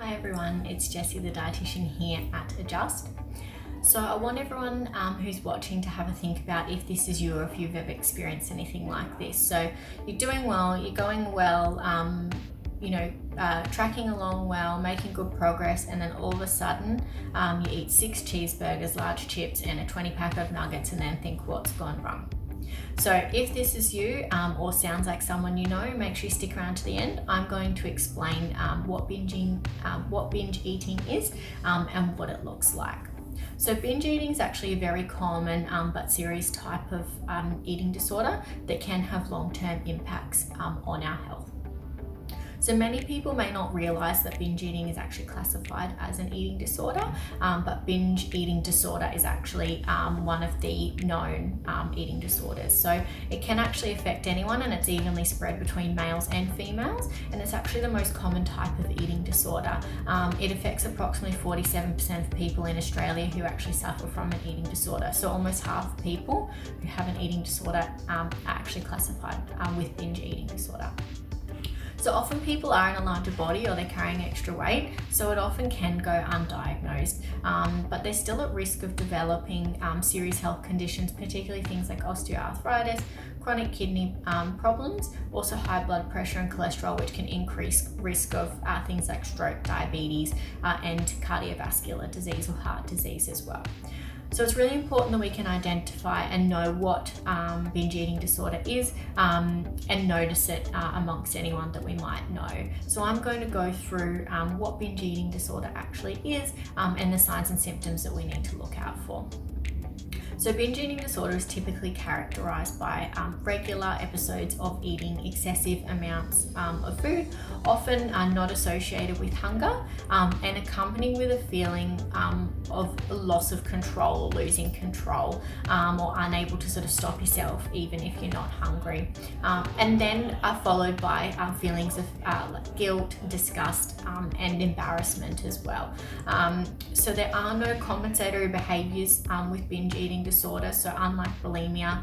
Hi everyone, it's Jessie the dietitian here at Adjust. So I want everyone who's watching to have a think about if this is you or if you've ever experienced anything like this. So you're doing well, you're going well, tracking along well, making good progress, and then all of a sudden you eat 6 cheeseburgers, large chips and a 20 pack of nuggets and then think what's gone wrong. So if this is you or sounds like someone you know, make sure you stick around to the end. I'm going to explain what binge eating is and what it looks like. So binge eating is actually a very common but serious type of eating disorder that can have long-term impacts on our health. So many people may not realize that binge eating is actually classified as an eating disorder, but binge eating disorder is actually one of the known eating disorders. So it can actually affect anyone, and it's evenly spread between males and females, and it's actually the most common type of eating disorder. It affects approximately 47% of people in Australia who actually suffer from an eating disorder. So almost half of people who have an eating disorder are actually classified with binge eating disorder. So often people are in a larger body or they're carrying extra weight, so it often can go undiagnosed, but they're still at risk of developing serious health conditions, particularly things like osteoarthritis, chronic kidney problems, also high blood pressure and cholesterol, which can increase risk of things like stroke, diabetes, and cardiovascular disease or heart disease as well. So it's really important that we can identify and know what binge eating disorder is and notice it amongst anyone that we might know. So I'm going to go through what binge eating disorder actually is and the signs and symptoms that we need to look out for. So binge eating disorder is typically characterized by regular episodes of eating excessive amounts of food, often not associated with hunger, and accompanied with a feeling of loss of control or losing control, or unable to sort of stop yourself even if you're not hungry. And then are followed by feelings of like guilt, disgust, and embarrassment as well. So there are no compensatory behaviors with binge eating disorder. So unlike bulimia,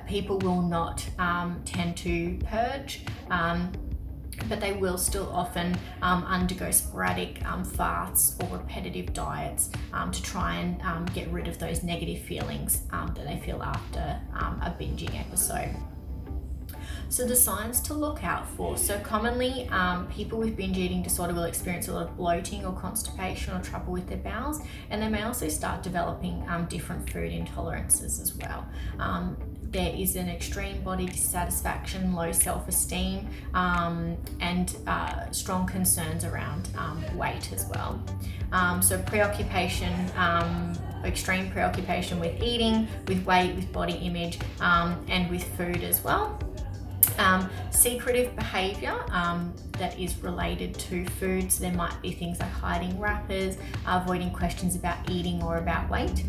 people will not tend to purge, but they will still often undergo sporadic fasts or repetitive diets to try and get rid of those negative feelings that they feel after a binging episode. So the signs to look out for. So commonly people with binge eating disorder will experience a lot of bloating or constipation or trouble with their bowels, and they may also start developing different food intolerances as well. There is an extreme body dissatisfaction, low self-esteem, and strong concerns around weight as well. So preoccupation, extreme preoccupation with eating, with weight, with body image, and with food as well. Secretive behavior that is related to foods. There might be things like hiding wrappers, avoiding questions about eating or about weight,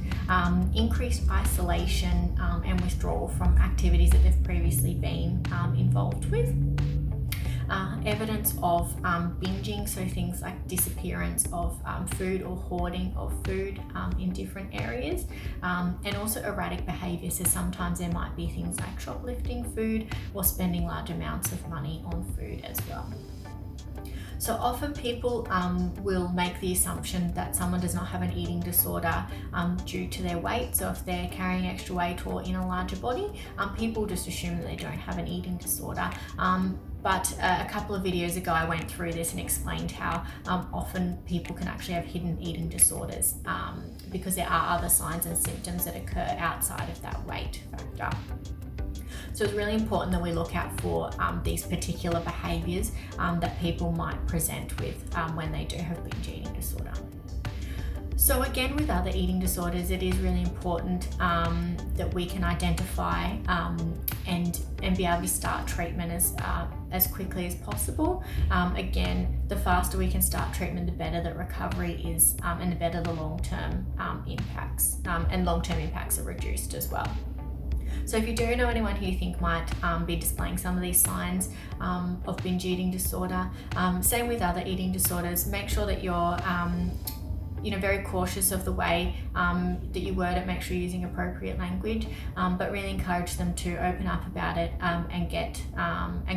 increased isolation and withdrawal from activities that they've previously been involved with. Evidence of binging, so things like disappearance of food or hoarding of food in different areas, and also erratic behaviour. So sometimes there might be things like shoplifting food or spending large amounts of money on food as well. So often people will make the assumption that someone does not have an eating disorder due to their weight. So if they're carrying extra weight or in a larger body, people just assume that they don't have an eating disorder. But a couple of videos ago I went through this and explained how often people can actually have hidden eating disorders because there are other signs and symptoms that occur outside of that weight factor. So it's really important that we look out for these particular behaviours that people might present with when they do have binge eating disorder. So again, with other eating disorders, it is really important that we can identify and be able to start treatment as quickly as possible. Again, the faster we can start treatment, the better that recovery is, and the better the long-term impacts, and long-term impacts are reduced as well. So if you do know anyone who you think might be displaying some of these signs of binge eating disorder, same with other eating disorders, make sure that you're very cautious of the way that you word it. Make sure you're using appropriate language, but really encourage them to open up about it and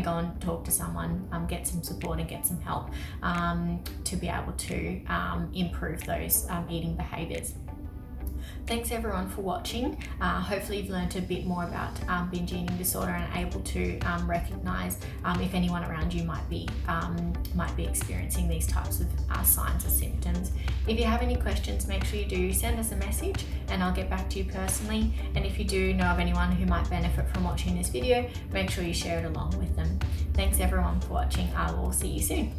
go and talk to someone, get some support and get some help to be able to improve those eating behaviours. Thanks everyone for watching. Hopefully you've learned a bit more about binge eating disorder and able to recognise if anyone around you might be experiencing these types of signs or symptoms. If you have any questions, make sure you do send us a message and I'll get back to you personally. And if you do know of anyone who might benefit from watching this video, make sure you share it along with them. Thanks everyone for watching. I will see you soon.